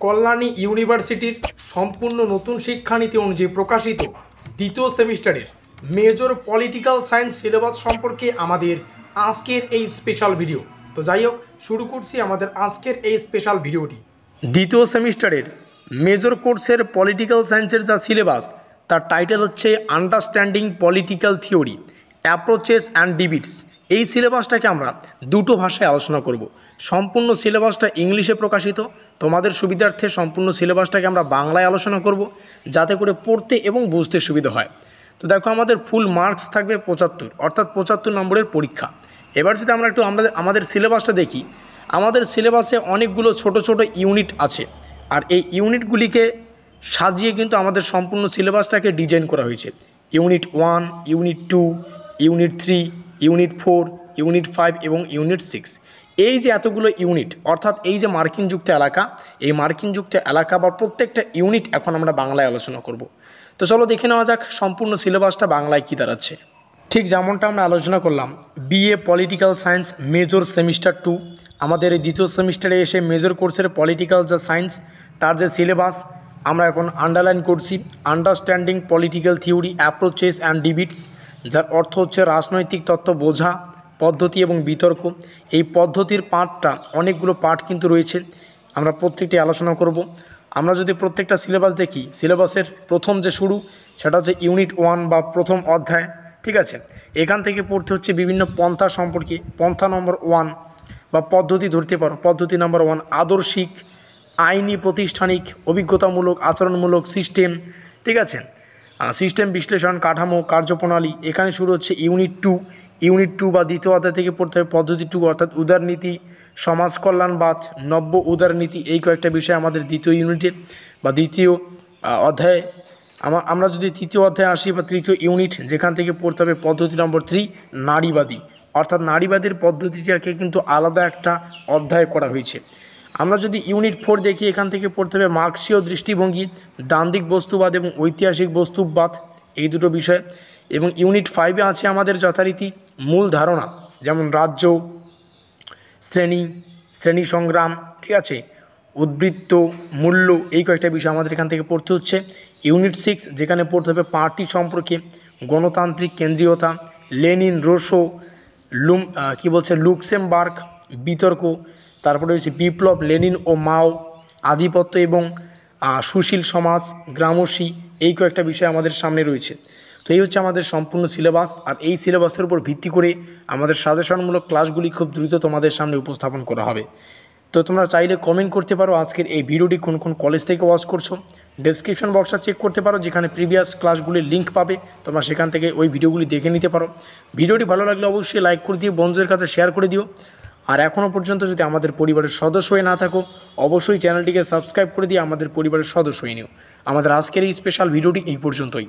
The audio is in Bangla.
কল্যাণী ইউনিভার্সিটির সম্পূর্ণ নতুন শিক্ষানীতি অনুযায়ী প্রকাশিত দ্বিতীয় সেমিস্টারের মেজর পলিটিক্যাল সায়েন্স সিলেবাস সম্পর্কে আমাদের আজকের এই স্পেশাল ভিডিও। তো যাই হোক, শুরু করছি আমাদের আজকের এই স্পেশাল ভিডিওটি। দ্বিতীয় সেমিস্টারের মেজর কোর্সের পলিটিক্যাল সায়েন্সের যা সিলেবাস, তার টাইটেল হচ্ছে understanding political theory, approaches and debates. এই সিলেবাসটাকে আমরা দুটো ভাষায় আলোচনা করব। সম্পূর্ণ সিলেবাসটা ইংলিশে প্রকাশিত, তোমাদের সুবিধার্থে সম্পূর্ণ সিলেবাসটাকে আমরা বাংলায় আলোচনা করব, যাতে করে পড়তে এবং বুঝতে সুবিধা হয়। তো দেখো, আমাদের ফুল মার্কস থাকবে 75, অর্থাৎ 75 নম্বরের পরীক্ষা। এবার যদি আমরা একটু আমাদের সিলেবাসটা দেখি, আমাদের সিলেবাসে অনেকগুলো ছোট ছোট ইউনিট আছে, আর এই ইউনিটগুলিকে সাজিয়ে কিন্তু আমাদের সম্পূর্ণ সিলেবাসটাকে ডিজাইন করা হয়েছে। Unit 1, unit 2, unit 3, unit 4, unit 5 এবং ইউনিট 6। এই যে এতগুলো ইউনিট, অর্থাৎ এই যে মার্কিনযুক্ত এলাকা, এই মার্কিনযুক্ত এলাকা বা প্রত্যেকটা ইউনিট এখন আমরা বাংলায় আলোচনা করব। তো চলো দেখে নেওয়া যাক সম্পূর্ণ সিলেবাসটা বাংলায় কী দাঁড়াচ্ছে। ঠিক যেমনটা আমরা আলোচনা করলাম, BA political science major semester 2, আমাদের এই দ্বিতীয় সেমিস্টারে এসে মেজর কোর্সের পলিটিক্যাল যা সায়েন্স, তার যে সিলেবাস আমরা এখন আন্ডারলাইন করছি, understanding political theory, approaches and debates, যার অর্থ হচ্ছে রাজনৈতিক তত্ত্ব বোঝা, পদ্ধতি এবং বিতর্ক। এই পদ্ধতির পার্টটা অনেকগুলো পার্ট কিন্তু রয়েছে, আমরা প্রত্যেকটি আলোচনা করব। আমরা যদি প্রত্যেকটা সিলেবাস দেখি, সিলেবাসের প্রথম যে শুরু, সেটা হচ্ছে ইউনিট 1 বা প্রথম অধ্যায়। ঠিক আছে, এখান থেকে পড়তে হচ্ছে বিভিন্ন পন্থা সম্পর্কে। পন্থা নম্বর 1 বা পদ্ধতি ধরতে পারো, পদ্ধতি নম্বর 1 আদর্শিক, আইনি, প্রতিষ্ঠানিক, অভিজ্ঞতামূলক, আচরণমূলক, সিস্টেম। ঠিক আছে, সিস্টেম বিশ্লেষণ, কাঠামো, কার্যপ্রণালী। এখানে শুরু হচ্ছে ইউনিট 2। ইউনিট 2 বা দ্বিতীয় অধ্যায় থেকে পড়তে হবে পদ্ধতি 2, অর্থাৎ উদারনীতি, সমাজ কল্যাণবাদ, নব্য উদারনীতি। এই কয়েকটা বিষয় আমাদের দ্বিতীয় ইউনিটে বা দ্বিতীয় অধ্যায়ে। আমরা যদি তৃতীয় অধ্যায়ে আসি বা তৃতীয় ইউনিট, যেখান থেকে পড়তে হবে পদ্ধতি নম্বর 3 নারীবাদী, অর্থাৎ নারীবাদীর পদ্ধতিটাকে কিন্তু আলাদা একটা অধ্যায় করা হয়েছে। আমরা যদি ইউনিট 4 দেখি, এখান থেকে পড়তে হবে মার্ক্সীয় দৃষ্টিভঙ্গি, দ্বান্দ্বিক বস্তুবাদ এবং ঐতিহাসিক বস্তুবাদ, এই দুটো বিষয়। এবং ইউনিট 5-এ আছে আমাদের যথারীতি মূল ধারণা, যেমন রাজ্য, শ্রেণী সংগ্রাম, ঠিক আছে, উদ্বৃত্ত, মূল্য, এই কয়েকটা বিষয় আমাদের এখান থেকে পড়তে হচ্ছে। ইউনিট 6, যেখানে পড়তে হবে পার্টি সম্পর্কে, গণতান্ত্রিক কেন্দ্রীয়তা, লেনিন, রোসো, লুক্সেমবার্গ, বিতর্ক। তারপরে হচ্ছে বিপ্লব, লেনিন ও মাও, আধিপত্য এবং সুশীল সমাজ, গ্রামসী, এই কয়েকটা বিষয় আমাদের সামনে রয়েছে। তো এই হচ্ছে আমাদের সম্পূর্ণ সিলেবাস, আর এই সিলেবাসের উপর ভিত্তি করে আমাদের সাজেশনমূলক ক্লাসগুলি খুব দ্রুত তোমাদের সামনে উপস্থাপন করা হবে। তো তোমরা চাইলে কমেন্ট করতে পারো আজকের এই ভিডিওটি কোন কোন কলেজ থেকে ওয়াচ করছো। ডেসক্রিপশন বক্সটা চেক করতে পারো, যেখানে প্রিভিয়াস ক্লাসগুলির লিঙ্ক পাবে, তোমরা সেখান থেকে ওই ভিডিওগুলি দেখে নিতে পারো। ভিডিওটি ভালো লাগলে অবশ্যই লাইক করে দিও, বন্ধুদের কাছে শেয়ার করে দিও। আর এখনও পর্যন্ত যদি আমাদের পরিবারের সদস্য হয়ে না থাকো, অবশ্যই চ্যানেলটিকে সাবস্ক্রাইব করে দিয়ে আমাদের পরিবারের সদস্য হয়ে নিও। আমাদের আজকের এই স্পেশাল ভিডিওটি এই পর্যন্তই।